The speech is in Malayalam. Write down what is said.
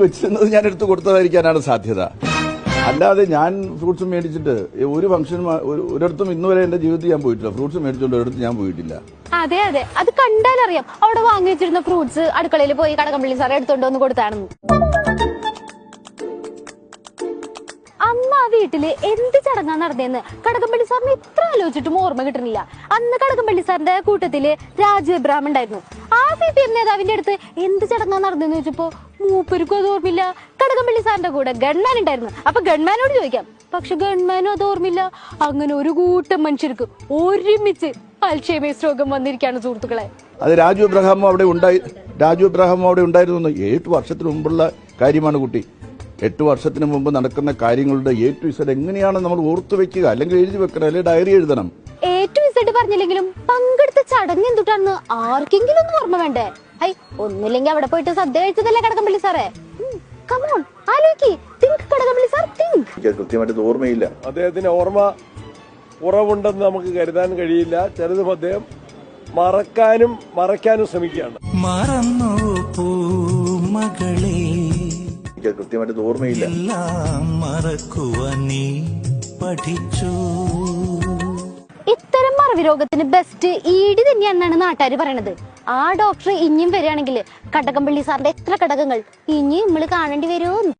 വെച്ചിരുന്നത് ഞാൻ എടുത്തു കൊടുത്തതായിരിക്കാനാണ് സാധ്യത. അല്ലാതെ ഞാൻ ഫ്രൂട്ട്സ് മേടിച്ചിട്ട് ഒരു ഫംഗ്ഷനും ഒരിടത്തും ഇന്നുവരെ എന്റെ ജീവിതത്തിൽ ഞാൻ പോയിട്ടില്ല. ഫ്രൂട്ട്സ് മേടിച്ചുകൊണ്ട് ഒരിടത്തും ഞാൻ പോയിട്ടില്ല. അതെ അതെ, അത് കണ്ടാലറിയാം അവിടെ വാങ്ങി വെച്ചിരുന്ന ഫ്രൂട്ട്സ് അടുക്കളയിൽ പോയി കടകംപള്ളി സാറെ എടുത്തോണ്ട് വന്ന് കൊടുത്താണെന്ന്. അന്ന് ആ വീട്ടില് എന്ത് ചടങ്ങാ നടന്നതെന്ന് കടകംപള്ളി സാറിന് ഇത്ര ആലോചിച്ചിട്ടും ഓർമ്മ കിട്ടുന്നില്ല. അന്ന് കടകംപള്ളി സാറിന്റെ കൂട്ടത്തില് രാജു എബ്രഹാം ഉണ്ടായിരുന്നു. ആ CPM നേതാവിന്റെ അടുത്ത് എന്ത് ചടങ്ങാ നടന്നെന്ന് ചോദിച്ചപ്പോ മൂപ്പർക്കും അത് ഓർമ്മില്ല. കടകംപള്ളി സാറിന്റെ കൂടെ ഗൺമാൻ ഉണ്ടായിരുന്നു. അപ്പൊ ഗൺമാനോട് ചോദിക്കാം, പക്ഷെ ഗൺമാനും അത് ഓർമ്മില്ല. അങ്ങനെ ഒരു കൂട്ടം മനുഷ്യർക്ക് ഒരുമിച്ച് അൽഷൈമേഴ്സ് രോഗം വന്നിരിക്കുകയാണ് സുഹൃത്തുക്കളെ. അത് രാജു എബ്രഹാമും അവിടെ ഉണ്ടായിരുന്നു. 8 വർഷത്തിന് മുമ്പുള്ള കാര്യമാണ് കുട്ടി. 8 വർഷത്തിന് മുമ്പ് നടക്കുന്ന കാര്യങ്ങളുടെ A to Z എങ്ങനെയാണ് നമ്മൾ ഓർത്തു വെക്കുക? അല്ലെങ്കിൽ എഴുതി വെക്കണം, അല്ലെങ്കിൽ ഡയറി എഴുതണം. A to Z പറഞ്ഞില്ലെങ്കിലും പങ്കെടുത്ത ചടങ്ങ് എന്തുട്ടാണെന്ന് ആർക്കെങ്കിലും ഒന്ന് ഓർമ്മ വേണ്ടേ? ഒന്നില്ലെങ്കിൽ അവിടെ പോയിട്ട് സദ്യ കഴിച്ചതല്ലേ കടകംപള്ളി സാറേ? കമോൺ, ആലോചിക്ക്. Think Kadakampally sir, think. കൃത്യമായിട്ട് ഓർമ്മയില്ല. അദ്ദേഹത്തിന് ഓർമ്മ കുറവുണ്ടെന്ന് നമുക്ക് കരുതാൻ കഴിയില്ല. ചിലതും അദ്ദേഹം മറയ്ക്കാനും ശ്രമിക്കുകയാണ്. മറന്നു പൂമകളെ, കൃത്യമായിട്ട് ഓർമ്മയില്ല. മറക്കുവാൻ നീ പഠിച്ചു. ഇത്തരം മറവി രോഗത്തിന് ബെസ്റ്റ് ED തന്നെയാണെന്നാണ് നാട്ടുകാർ പറയണത്. ആ ഡോക്ടർ ഇനിയും വരികയാണെങ്കിൽ കടകംപള്ളി സാറിന്റെ എത്ര ഘടകങ്ങൾ ഇനി നമ്മൾ കാണേണ്ടി വരുമോ?